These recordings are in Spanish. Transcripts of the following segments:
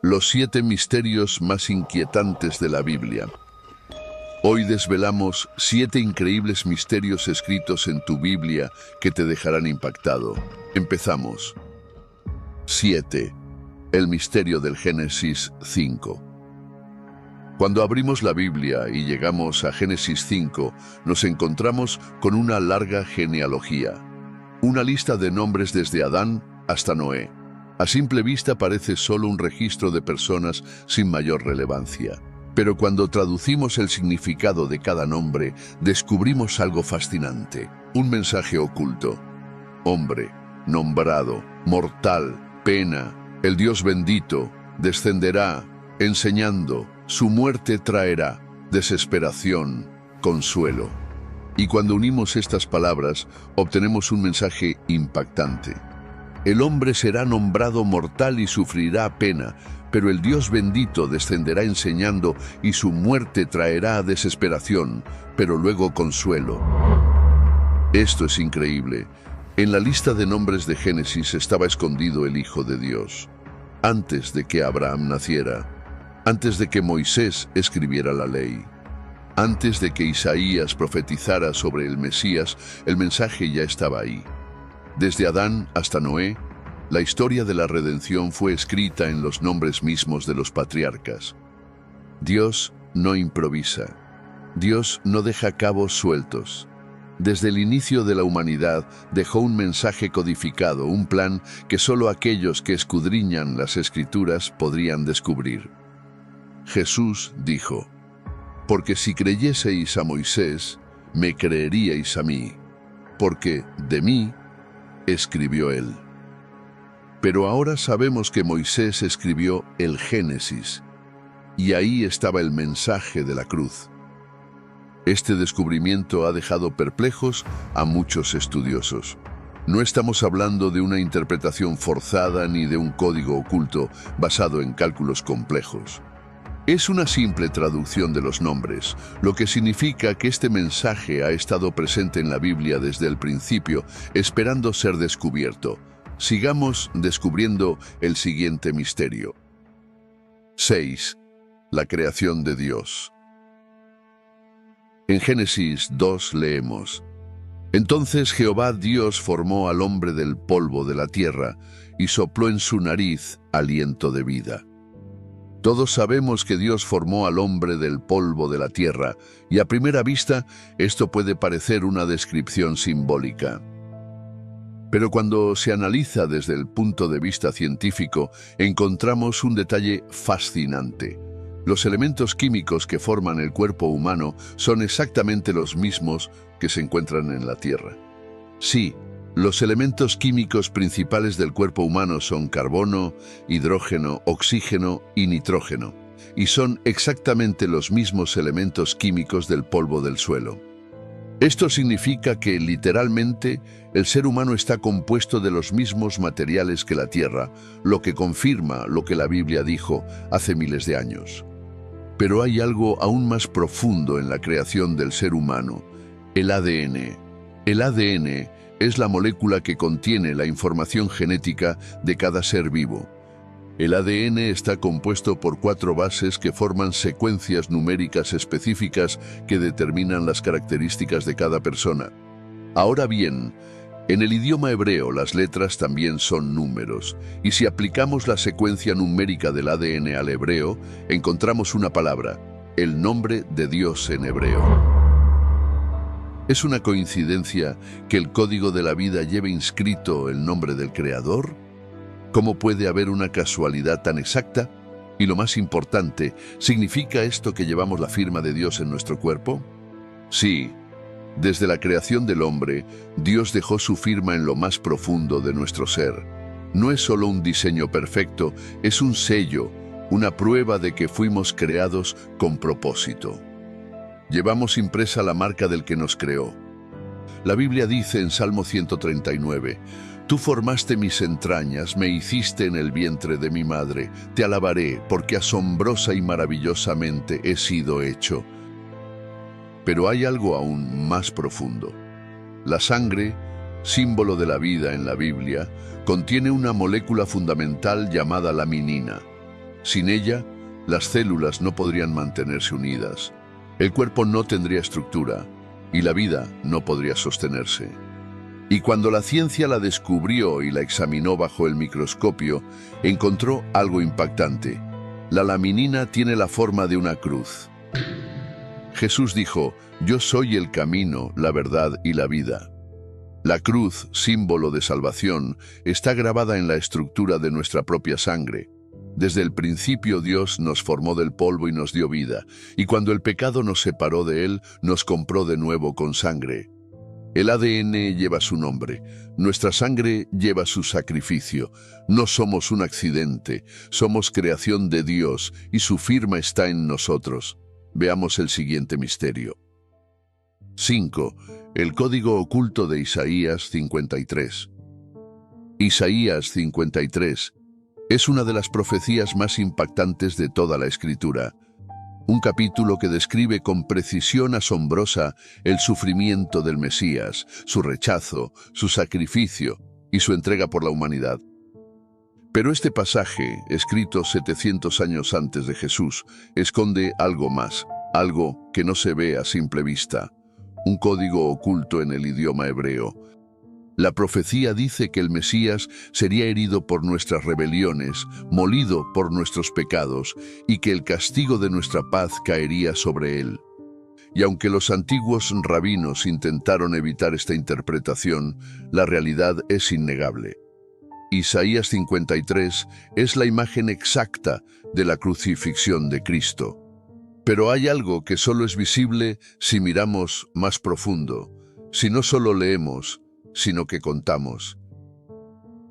Los 7 misterios más inquietantes de la Biblia. Hoy desvelamos 7 increíbles misterios escritos en tu Biblia que te dejarán impactado. Empezamos. 7. El misterio del Génesis 5. Cuando abrimos la Biblia y llegamos a Génesis 5, nos encontramos con una larga genealogía. Una lista de nombres desde Adán hasta Noé. A simple vista parece solo un registro de personas sin mayor relevancia. Pero cuando traducimos el significado de cada nombre, descubrimos algo fascinante. Un mensaje oculto. Hombre, nombrado, mortal, pena, el Dios bendito, descenderá, enseñando, su muerte traerá, desesperación, consuelo. Y cuando unimos estas palabras, obtenemos un mensaje impactante. El hombre será nombrado mortal y sufrirá pena, pero el Dios bendito descenderá enseñando y su muerte traerá desesperación, pero luego consuelo. Esto es increíble. En la lista de nombres de Génesis estaba escondido el Hijo de Dios. Antes de que Abraham naciera, antes de que Moisés escribiera la ley, antes de que Isaías profetizara sobre el Mesías, el mensaje ya estaba ahí. Desde Adán hasta Noé, la historia de la redención fue escrita en los nombres mismos de los patriarcas. Dios no improvisa. Dios no deja cabos sueltos. Desde el inicio de la humanidad dejó un mensaje codificado, un plan que solo aquellos que escudriñan las Escrituras podrían descubrir. Jesús dijo: «Porque si creyeseis a Moisés, me creeríais a mí, porque de mí escribió él». Pero ahora sabemos que Moisés escribió el Génesis, y ahí estaba el mensaje de la cruz. Este descubrimiento ha dejado perplejos a muchos estudiosos. No estamos hablando de una interpretación forzada ni de un código oculto basado en cálculos complejos. Es una simple traducción de los nombres, lo que significa que este mensaje ha estado presente en la Biblia desde el principio, esperando ser descubierto. Sigamos descubriendo el siguiente misterio. 6. La creación de Dios. En Génesis 2 leemos: «Entonces Jehová Dios formó al hombre del polvo de la tierra y sopló en su nariz aliento de vida». Todos sabemos que Dios formó al hombre del polvo de la tierra, y a primera vista esto puede parecer una descripción simbólica. Pero cuando se analiza desde el punto de vista científico, encontramos un detalle fascinante. Los elementos químicos que forman el cuerpo humano son exactamente los mismos que se encuentran en la Tierra. Sí, los elementos químicos principales del cuerpo humano son carbono, hidrógeno, oxígeno y nitrógeno, y son exactamente los mismos elementos químicos del polvo del suelo. Esto significa que, literalmente, el ser humano está compuesto de los mismos materiales que la Tierra, lo que confirma lo que la Biblia dijo hace miles de años. Pero hay algo aún más profundo en la creación del ser humano: el ADN. El ADN es la molécula que contiene la información genética de cada ser vivo. El ADN está compuesto por 4 bases que forman secuencias numéricas específicas que determinan las características de cada persona. Ahora bien, en el idioma hebreo las letras también son números, y si aplicamos la secuencia numérica del ADN al hebreo, encontramos una palabra: el nombre de Dios en hebreo. ¿Es una coincidencia que el código de la vida lleve inscrito el nombre del Creador? ¿Cómo puede haber una casualidad tan exacta? Y lo más importante, ¿significa esto que llevamos la firma de Dios en nuestro cuerpo? Sí. Desde la creación del hombre, Dios dejó su firma en lo más profundo de nuestro ser. No es solo un diseño perfecto, es un sello, una prueba de que fuimos creados con propósito. Llevamos impresa la marca del que nos creó. La Biblia dice en Salmo 139, «Tú formaste mis entrañas, me hiciste en el vientre de mi madre. Te alabaré, porque asombrosa y maravillosamente he sido hecho». Pero hay algo aún más profundo. La sangre, símbolo de la vida en la Biblia, contiene una molécula fundamental llamada laminina. Sin ella, las células no podrían mantenerse unidas, el cuerpo no tendría estructura y la vida no podría sostenerse. Y cuando la ciencia la descubrió y la examinó bajo el microscopio, encontró algo impactante. La laminina tiene la forma de una cruz. Jesús dijo: «Yo soy el camino, la verdad y la vida». La cruz, símbolo de salvación, está grabada en la estructura de nuestra propia sangre. Desde el principio Dios nos formó del polvo y nos dio vida, y cuando el pecado nos separó de Él, nos compró de nuevo con sangre. El ADN lleva su nombre, nuestra sangre lleva su sacrificio. No somos un accidente, somos creación de Dios y su firma está en nosotros. Veamos el siguiente misterio. 5. El código oculto de Isaías 53. Isaías 53 es una de las profecías más impactantes de toda la Escritura. Un capítulo que describe con precisión asombrosa el sufrimiento del Mesías, su rechazo, su sacrificio y su entrega por la humanidad. Pero este pasaje, escrito 700 años antes de Jesús, esconde algo más, algo que no se ve a simple vista, un código oculto en el idioma hebreo. La profecía dice que el Mesías sería herido por nuestras rebeliones, molido por nuestros pecados, y que el castigo de nuestra paz caería sobre él. Y aunque los antiguos rabinos intentaron evitar esta interpretación, la realidad es innegable. Isaías 53 es la imagen exacta de la crucifixión de Cristo. Pero hay algo que solo es visible si miramos más profundo, si no solo leemos, sino que contamos.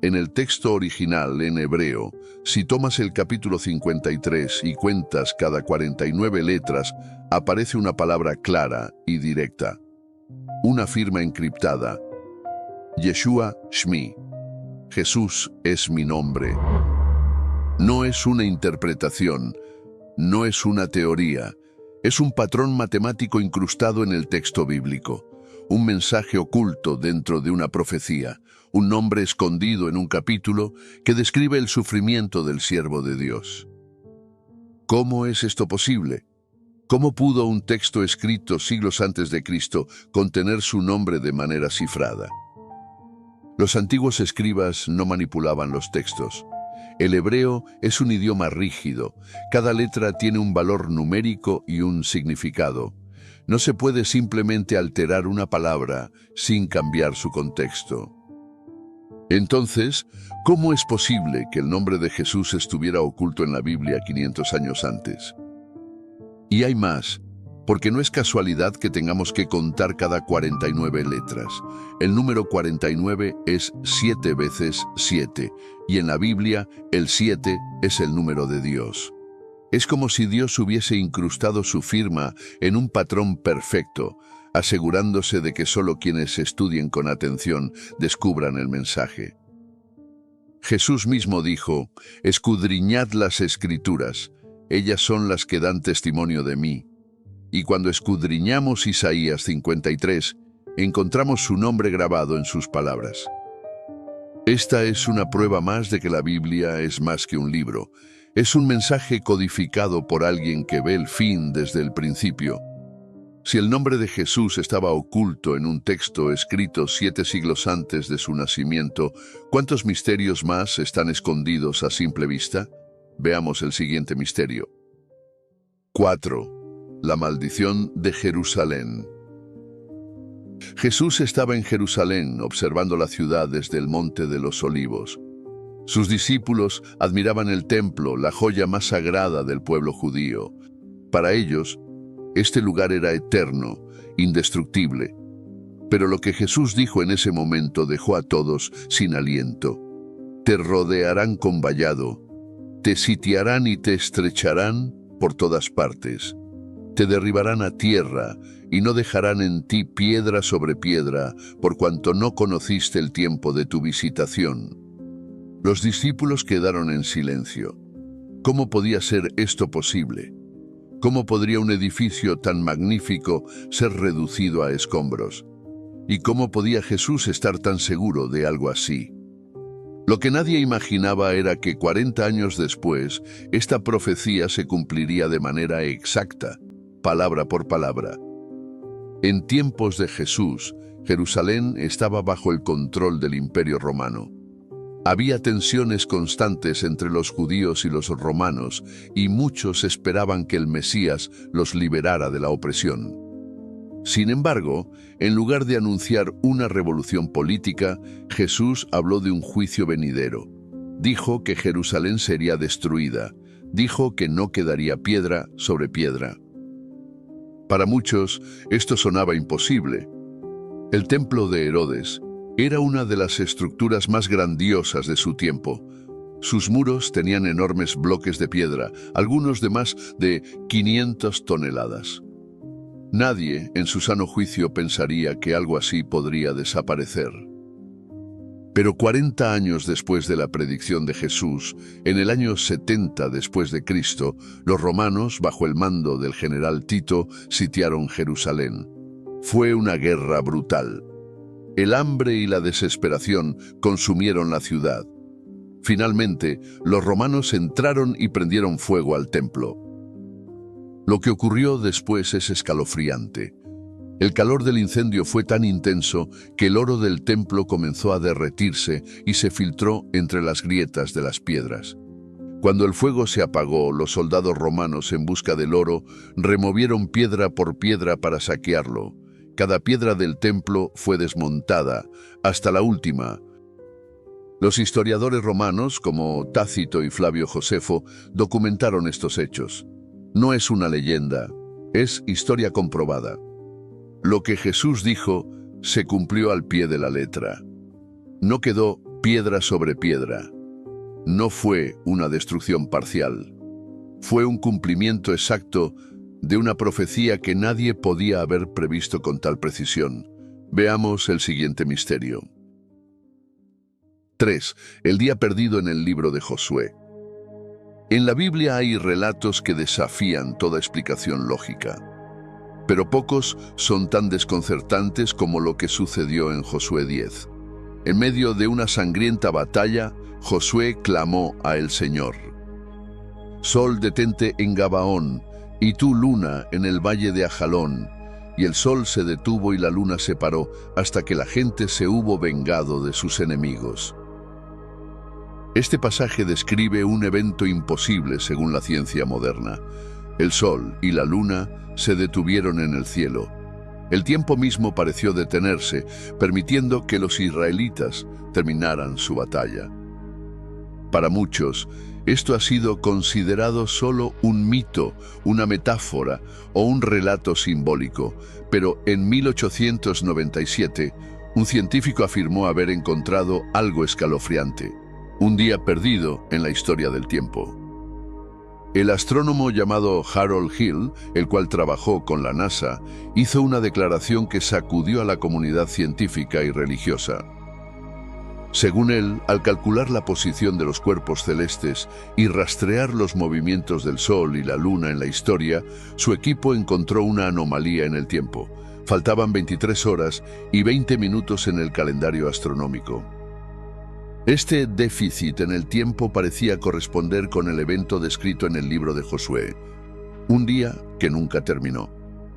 En el texto original, en hebreo, si tomas el capítulo 53 y cuentas cada 49 letras, aparece una palabra clara y directa. Una firma encriptada. Yeshua Shmi. Jesús es mi nombre. No es una interpretación, no es una teoría, es un patrón matemático incrustado en el texto bíblico. Un mensaje oculto dentro de una profecía, un nombre escondido en un capítulo que describe el sufrimiento del siervo de Dios. ¿Cómo es esto posible? ¿Cómo pudo un texto escrito siglos antes de Cristo contener su nombre de manera cifrada? Los antiguos escribas no manipulaban los textos. El hebreo es un idioma rígido, cada letra tiene un valor numérico y un significado. No se puede simplemente alterar una palabra sin cambiar su contexto. Entonces, ¿cómo es posible que el nombre de Jesús estuviera oculto en la Biblia 500 años antes? Y hay más, porque no es casualidad que tengamos que contar cada 49 letras. El número 49 es 7 veces 7, y en la Biblia el 7 es el número de Dios. Es como si Dios hubiese incrustado su firma en un patrón perfecto, asegurándose de que solo quienes estudien con atención descubran el mensaje. Jesús mismo dijo: «Escudriñad las Escrituras, ellas son las que dan testimonio de mí». Y cuando escudriñamos Isaías 53, encontramos su nombre grabado en sus palabras. Esta es una prueba más de que la Biblia es más que un libro. Es un mensaje codificado por alguien que ve el fin desde el principio. Si el nombre de Jesús estaba oculto en un texto escrito 7 siglos antes de su nacimiento, ¿cuántos misterios más están escondidos a simple vista? Veamos el siguiente misterio. 4. La maldición de Jerusalén. Jesús estaba en Jerusalén observando la ciudad desde el Monte de los Olivos. Sus discípulos admiraban el templo, la joya más sagrada del pueblo judío. Para ellos, este lugar era eterno, indestructible. Pero lo que Jesús dijo en ese momento dejó a todos sin aliento. Te rodearán con vallado, te sitiarán y te estrecharán por todas partes. Te derribarán a tierra y no dejarán en ti piedra sobre piedra, por cuanto no conociste el tiempo de tu visitación. Los discípulos quedaron en silencio. ¿Cómo podía ser esto posible? ¿Cómo podría un edificio tan magnífico ser reducido a escombros? ¿Y cómo podía Jesús estar tan seguro de algo así? Lo que nadie imaginaba era que 40 años después, esta profecía se cumpliría de manera exacta, palabra por palabra. En tiempos de Jesús, Jerusalén estaba bajo el control del Imperio Romano. Había tensiones constantes entre los judíos y los romanos, y muchos esperaban que el Mesías los liberara de la opresión. Sin embargo, en lugar de anunciar una revolución política, Jesús habló de un juicio venidero. Dijo que Jerusalén sería destruida. Dijo que no quedaría piedra sobre piedra. Para muchos, esto sonaba imposible. El templo de Herodes era una de las estructuras más grandiosas de su tiempo. Sus muros tenían enormes bloques de piedra, algunos de más de 500 toneladas. Nadie, en su sano juicio, pensaría que algo así podría desaparecer. Pero 40 años después de la predicción de Jesús, en el año 70 después de Cristo, los romanos, bajo el mando del general Tito, sitiaron Jerusalén. Fue una guerra brutal. El hambre y la desesperación consumieron la ciudad. Finalmente, los romanos entraron y prendieron fuego al templo. Lo que ocurrió después es escalofriante. El calor del incendio fue tan intenso que el oro del templo comenzó a derretirse y se filtró entre las grietas de las piedras. Cuando el fuego se apagó, los soldados romanos, en busca del oro, removieron piedra por piedra para saquearlo. Cada piedra del templo fue desmontada, hasta la última. Los historiadores romanos, como Tácito y Flavio Josefo, documentaron estos hechos. No es una leyenda, es historia comprobada. Lo que Jesús dijo se cumplió al pie de la letra. No quedó piedra sobre piedra. No fue una destrucción parcial. Fue un cumplimiento exacto de una profecía que nadie podía haber previsto con tal precisión. Veamos el siguiente misterio. 3. El día perdido en el libro de Josué. En la Biblia hay relatos que desafían toda explicación lógica, pero pocos son tan desconcertantes como lo que sucedió en Josué 10. En medio de una sangrienta batalla, Josué clamó a el Señor: Sol, detente en Gabaón, y tú, luna, en el valle de Ajalón. Y el sol se detuvo y la luna se paró, hasta que la gente se hubo vengado de sus enemigos. Este pasaje describe un evento imposible según la ciencia moderna. El sol y la luna se detuvieron en el cielo. El tiempo mismo pareció detenerse, permitiendo que los israelitas terminaran su batalla. Para muchos, esto ha sido considerado solo un mito, una metáfora o un relato simbólico, pero en 1897, un científico afirmó haber encontrado algo escalofriante: un día perdido en la historia del tiempo. El astrónomo llamado Harold Hill, el cual trabajó con la NASA, hizo una declaración que sacudió a la comunidad científica y religiosa. Según él, al calcular la posición de los cuerpos celestes y rastrear los movimientos del Sol y la Luna en la historia, su equipo encontró una anomalía en el tiempo. Faltaban 23 horas y 20 minutos en el calendario astronómico. Este déficit en el tiempo parecía corresponder con el evento descrito en el libro de Josué, un día que nunca terminó.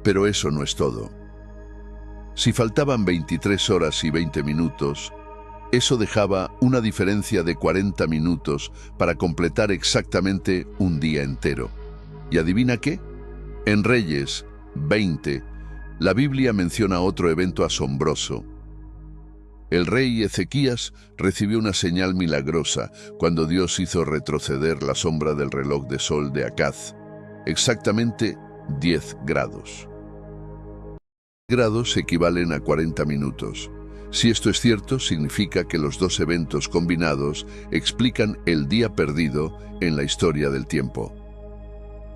Pero eso no es todo. Si faltaban 23 horas y 20 minutos, eso dejaba una diferencia de 40 minutos para completar exactamente un día entero. ¿Y adivina qué? En Reyes 20, la Biblia menciona otro evento asombroso. El rey Ezequías recibió una señal milagrosa cuando Dios hizo retroceder la sombra del reloj de sol de Acaz, exactamente 10 grados. 10 grados equivalen a 40 minutos. Si esto es cierto, significa que los dos eventos combinados explican el día perdido en la historia del tiempo.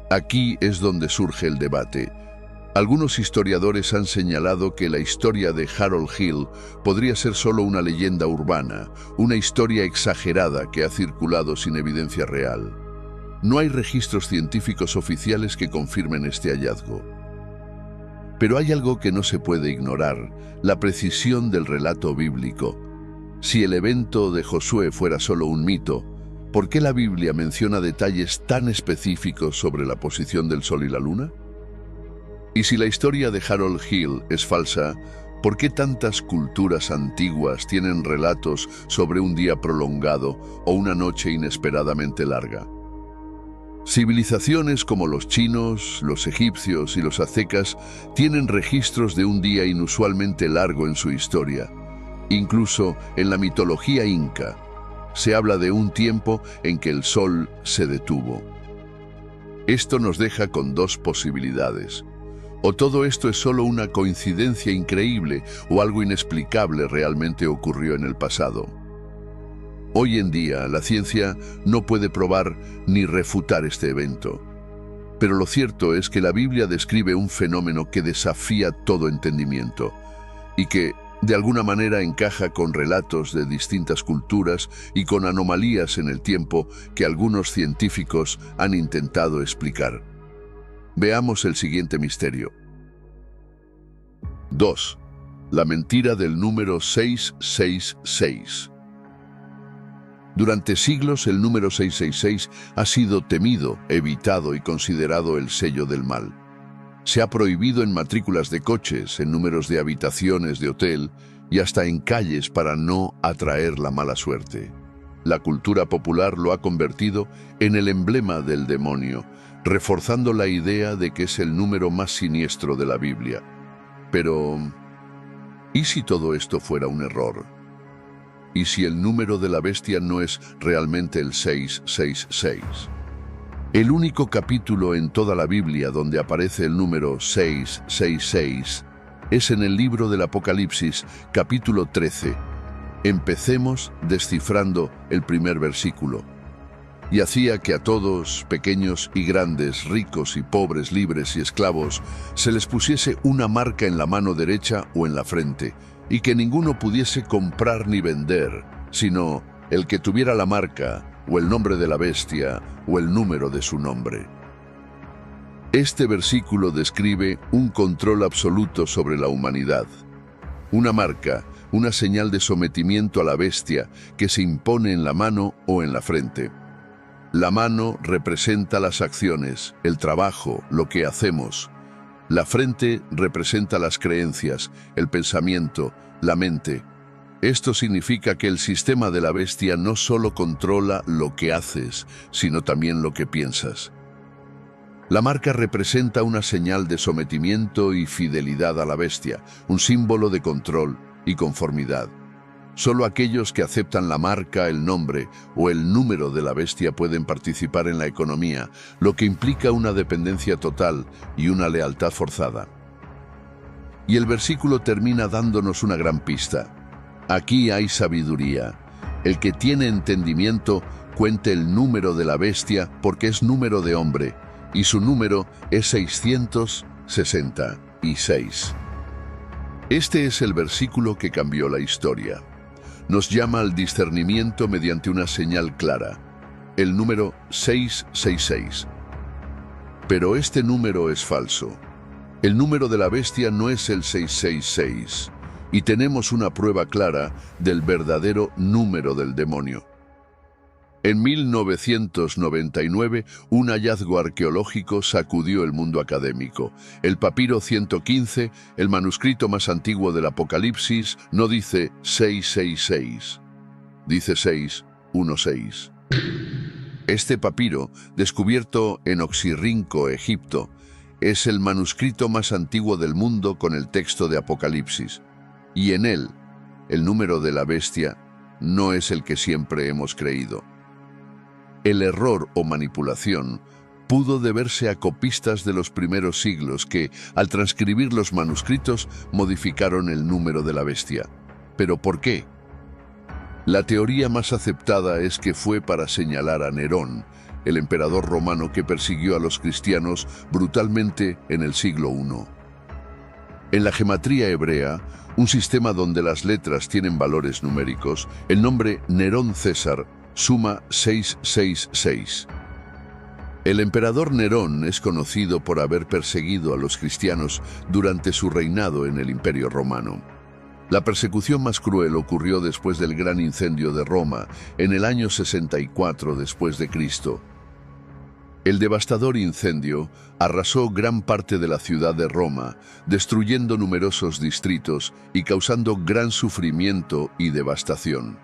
Aquí es donde surge el debate. Algunos historiadores han señalado que la historia de Harold Hill podría ser solo una leyenda urbana, una historia exagerada que ha circulado sin evidencia real. No hay registros científicos oficiales que confirmen este hallazgo. Pero hay algo que no se puede ignorar: la precisión del relato bíblico. Si el evento de Josué fuera solo un mito, ¿por qué la Biblia menciona detalles tan específicos sobre la posición del Sol y la Luna? Y si la historia de Harold Hill es falsa, ¿por qué tantas culturas antiguas tienen relatos sobre un día prolongado o una noche inesperadamente larga? Civilizaciones como los chinos, los egipcios y los aztecas tienen registros de un día inusualmente largo en su historia. Incluso en la mitología inca, se habla de un tiempo en que el sol se detuvo. Esto nos deja con dos posibilidades. O todo esto es solo una coincidencia increíble o algo inexplicable realmente ocurrió en el pasado. Hoy en día, la ciencia no puede probar ni refutar este evento. Pero lo cierto es que la Biblia describe un fenómeno que desafía todo entendimiento y que, de alguna manera, encaja con relatos de distintas culturas y con anomalías en el tiempo que algunos científicos han intentado explicar. Veamos el siguiente misterio. 2. La mentira del número 666. Durante siglos el número 666 ha sido temido, evitado y considerado el sello del mal. Se ha prohibido en matrículas de coches, en números de habitaciones de hotel y hasta en calles para no atraer la mala suerte. La cultura popular lo ha convertido en el emblema del demonio, reforzando la idea de que es el número más siniestro de la Biblia. Pero, ¿y si todo esto fuera un error? ¿Y si el número de la bestia no es realmente el 666? El único capítulo en toda la Biblia donde aparece el número 666 es en el libro del Apocalipsis, capítulo 13. Empecemos descifrando el primer versículo. Y hacía que a todos, pequeños y grandes, ricos y pobres, libres y esclavos, se les pusiese una marca en la mano derecha o en la frente, y que ninguno pudiese comprar ni vender, sino el que tuviera la marca, o el nombre de la bestia, o el número de su nombre. Este versículo describe un control absoluto sobre la humanidad. Una marca, una señal de sometimiento a la bestia que se impone en la mano o en la frente. La mano representa las acciones, el trabajo, lo que hacemos. La frente representa las creencias, el pensamiento, la mente. Esto significa que el sistema de la bestia no solo controla lo que haces, sino también lo que piensas. La marca representa una señal de sometimiento y fidelidad a la bestia, un símbolo de control y conformidad. Solo aquellos que aceptan la marca, el nombre o el número de la bestia pueden participar en la economía, lo que implica una dependencia total y una lealtad forzada. Y el versículo termina dándonos una gran pista. Aquí hay sabiduría. El que tiene entendimiento cuente el número de la bestia porque es número de hombre, y su número es 666. Este es el versículo que cambió la historia. Nos llama al discernimiento mediante una señal clara, el número 666. Pero este número es falso. El número de la bestia no es el 666, y tenemos una prueba clara del verdadero número del demonio. En 1999, un hallazgo arqueológico sacudió el mundo académico. El papiro 115, el manuscrito más antiguo del Apocalipsis, no dice 666, dice 616. Este papiro, descubierto en Oxirrinco, Egipto, es el manuscrito más antiguo del mundo con el texto de Apocalipsis. Y en él, el número de la bestia no es el que siempre hemos creído. El error o manipulación pudo deberse a copistas de los primeros siglos que, al transcribir los manuscritos, modificaron el número de la bestia. ¿Pero por qué? La teoría más aceptada es que fue para señalar a Nerón, el emperador romano que persiguió a los cristianos brutalmente en el siglo I. En la gematría hebrea, un sistema donde las letras tienen valores numéricos, el nombre Nerón César suma 666. El emperador Nerón es conocido por haber perseguido a los cristianos durante su reinado en el Imperio Romano. La persecución más cruel ocurrió después del gran incendio de Roma, en el año 64 después de Cristo. El devastador incendio arrasó gran parte de la ciudad de Roma, destruyendo numerosos distritos y causando gran sufrimiento y devastación.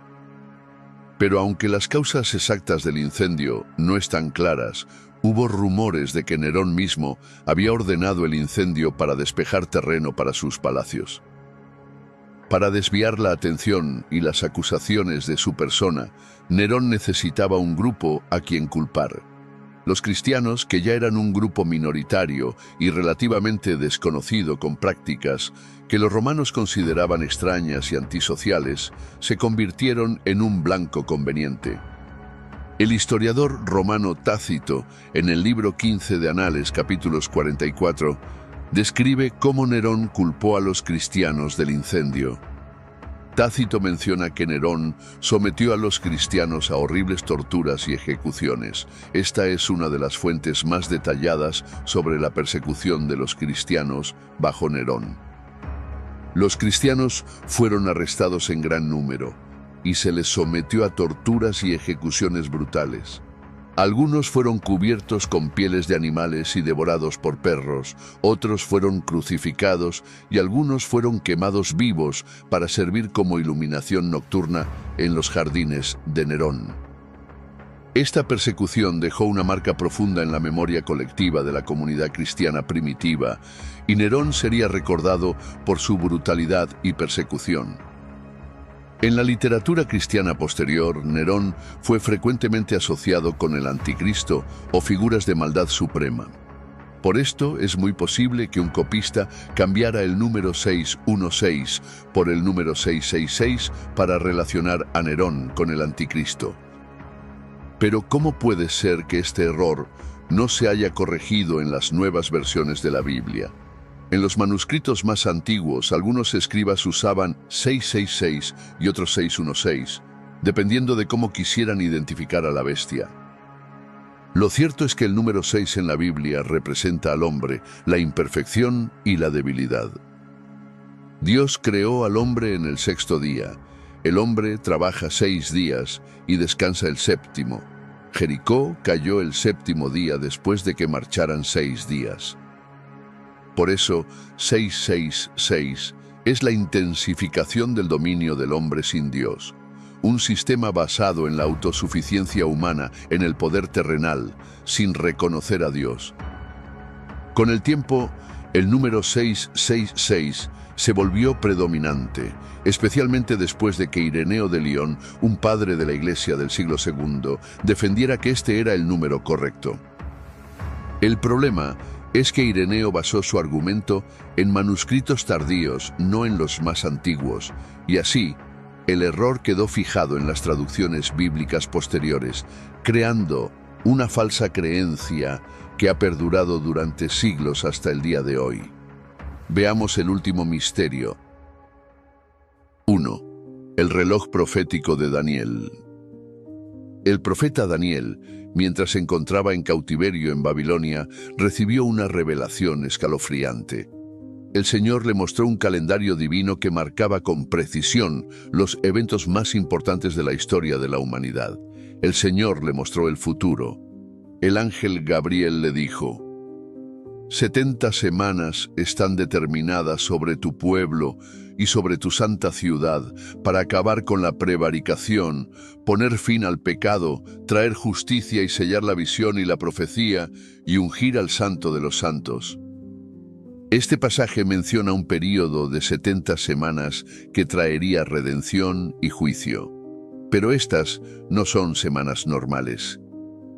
Pero aunque las causas exactas del incendio no están claras, hubo rumores de que Nerón mismo había ordenado el incendio para despejar terreno para sus palacios. Para desviar la atención y las acusaciones de su persona, Nerón necesitaba un grupo a quien culpar. Los cristianos, que ya eran un grupo minoritario y relativamente desconocido con prácticas que los romanos consideraban extrañas y antisociales, se convirtieron en un blanco conveniente. El historiador romano Tácito, en el libro 15 de Anales, capítulos 44, describe cómo Nerón culpó a los cristianos del incendio. Tácito menciona que Nerón sometió a los cristianos a horribles torturas y ejecuciones. Esta es una de las fuentes más detalladas sobre la persecución de los cristianos bajo Nerón. Los cristianos fueron arrestados en gran número y se les sometió a torturas y ejecuciones brutales. Algunos fueron cubiertos con pieles de animales y devorados por perros, otros fueron crucificados y algunos fueron quemados vivos para servir como iluminación nocturna en los jardines de Nerón. Esta persecución dejó una marca profunda en la memoria colectiva de la comunidad cristiana primitiva, y Nerón sería recordado por su brutalidad y persecución. En la literatura cristiana posterior, Nerón fue frecuentemente asociado con el anticristo o figuras de maldad suprema. Por esto es muy posible que un copista cambiara el número 616 por el número 666 para relacionar a Nerón con el anticristo. Pero ¿cómo puede ser que este error no se haya corregido en las nuevas versiones de la Biblia? En los manuscritos más antiguos, algunos escribas usaban 666 y otros 616, dependiendo de cómo quisieran identificar a la bestia. Lo cierto es que el número 6 en la Biblia representa al hombre, la imperfección y la debilidad. Dios creó al hombre en el sexto día. El hombre trabaja 6 días y descansa el séptimo. Jericó cayó el séptimo día después de que marcharan 6 días. Por eso, 666 es la intensificación del dominio del hombre sin Dios, un sistema basado en la autosuficiencia humana, en el poder terrenal, sin reconocer a Dios. Con el tiempo, el número 666 se volvió predominante, especialmente después de que Ireneo de León, un padre de la Iglesia del siglo II, defendiera que este era el número correcto. El problema es que Ireneo basó su argumento en manuscritos tardíos, no en los más antiguos, y así, el error quedó fijado en las traducciones bíblicas posteriores, creando una falsa creencia que ha perdurado durante siglos hasta el día de hoy. Veamos el último misterio. 1. El reloj profético de Daniel. El profeta Daniel, mientras se encontraba en cautiverio en Babilonia, recibió una revelación escalofriante. El Señor le mostró un calendario divino que marcaba con precisión los eventos más importantes de la historia de la humanidad. El Señor le mostró el futuro. El ángel Gabriel le dijo: 70 semanas están determinadas sobre tu pueblo y sobre tu santa ciudad para acabar con la prevaricación, poner fin al pecado, traer justicia y sellar la visión y la profecía y ungir al santo de los santos. Este pasaje menciona un período de 70 semanas que traería redención y juicio. Pero estas no son semanas normales.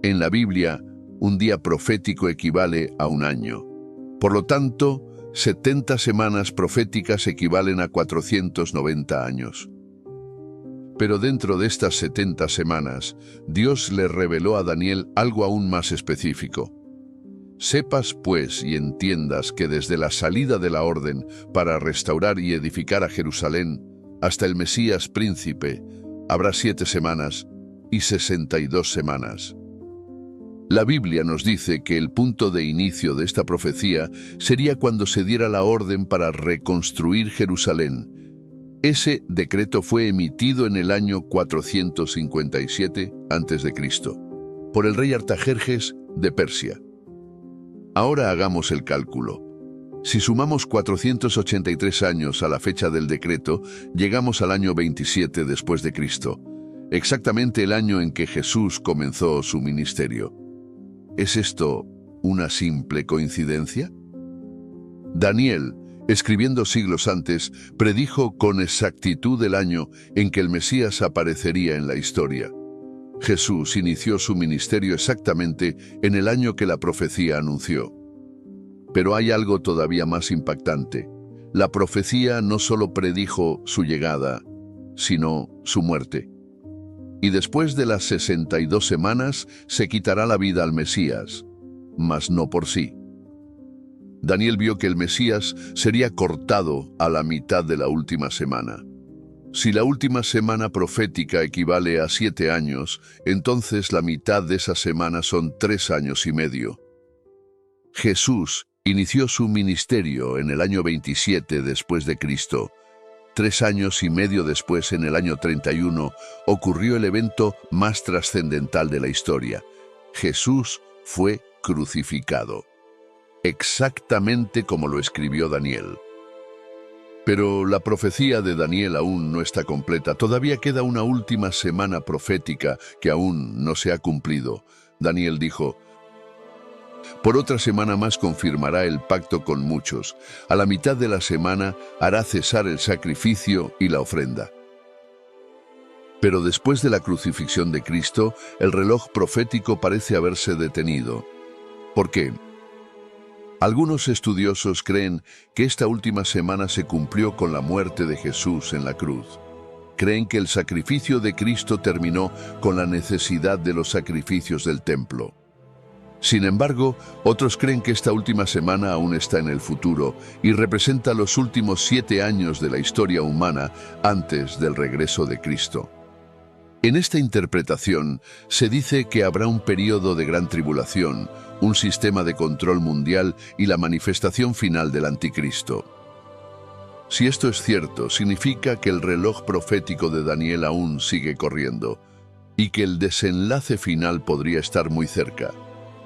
En la Biblia, un día profético equivale a un año. Por lo tanto, 70 semanas proféticas equivalen a 490 años. Pero dentro de estas 70 semanas, Dios le reveló a Daniel algo aún más específico. Sepas, pues, y entiendas que desde la salida de la orden para restaurar y edificar a Jerusalén hasta el Mesías príncipe, habrá 7 semanas y 62 semanas. La Biblia nos dice que el punto de inicio de esta profecía sería cuando se diera la orden para reconstruir Jerusalén. Ese decreto fue emitido en el año 457 a.C. por el rey Artajerjes de Persia. Ahora hagamos el cálculo. Si sumamos 483 años a la fecha del decreto, llegamos al año 27 después de Cristo, exactamente el año en que Jesús comenzó su ministerio. ¿Es esto una simple coincidencia? Daniel, escribiendo siglos antes, predijo con exactitud el año en que el Mesías aparecería en la historia. Jesús inició su ministerio exactamente en el año que la profecía anunció. Pero hay algo todavía más impactante. La profecía no solo predijo su llegada, sino su muerte. Y después de las 62 semanas se quitará la vida al Mesías, mas no por sí. Daniel vio que el Mesías sería cortado a la mitad de la última semana. Si la última semana profética equivale a 7 años, entonces la mitad de esa semana son 3 años y medio. Jesús inició su ministerio en el año 27 después de Cristo. 3 años y medio después, en el año 31, ocurrió el evento más trascendental de la historia. Jesús fue crucificado, exactamente como lo escribió Daniel. Pero la profecía de Daniel aún no está completa. Todavía queda una última semana profética que aún no se ha cumplido. Daniel dijo: por otra semana más confirmará el pacto con muchos. A la mitad de la semana hará cesar el sacrificio y la ofrenda. Pero después de la crucifixión de Cristo, el reloj profético parece haberse detenido. ¿Por qué? Algunos estudiosos creen que esta última semana se cumplió con la muerte de Jesús en la cruz. Creen que el sacrificio de Cristo terminó con la necesidad de los sacrificios del templo. Sin embargo, otros creen que esta última semana aún está en el futuro y representa los últimos 7 años de la historia humana antes del regreso de Cristo. En esta interpretación se dice que habrá un período de gran tribulación, un sistema de control mundial y la manifestación final del anticristo. Si esto es cierto, significa que el reloj profético de Daniel aún sigue corriendo y que el desenlace final podría estar muy cerca.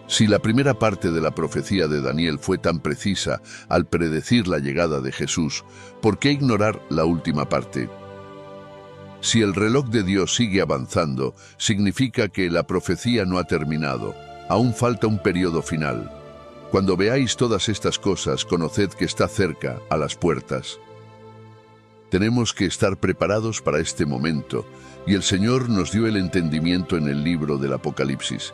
Si la primera parte de la profecía de Daniel fue tan precisa al predecir la llegada de Jesús, ¿por qué ignorar la última parte? Si el reloj de Dios sigue avanzando, significa que la profecía no ha terminado. Aún falta un periodo final. Cuando veáis todas estas cosas, conoced que está cerca, a las puertas. Tenemos que estar preparados para este momento, y el Señor nos dio el entendimiento en el libro del Apocalipsis.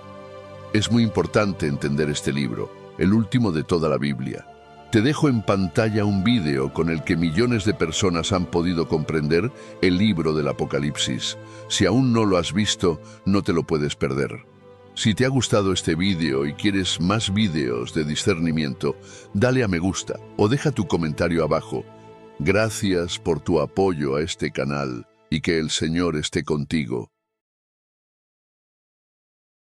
Es muy importante entender este libro, el último de toda la Biblia. Te dejo en pantalla un vídeo con el que millones de personas han podido comprender el libro del Apocalipsis. Si aún no lo has visto, no te lo puedes perder. Si te ha gustado este vídeo y quieres más vídeos de discernimiento, dale a me gusta o deja tu comentario abajo. Gracias por tu apoyo a este canal y que el Señor esté contigo.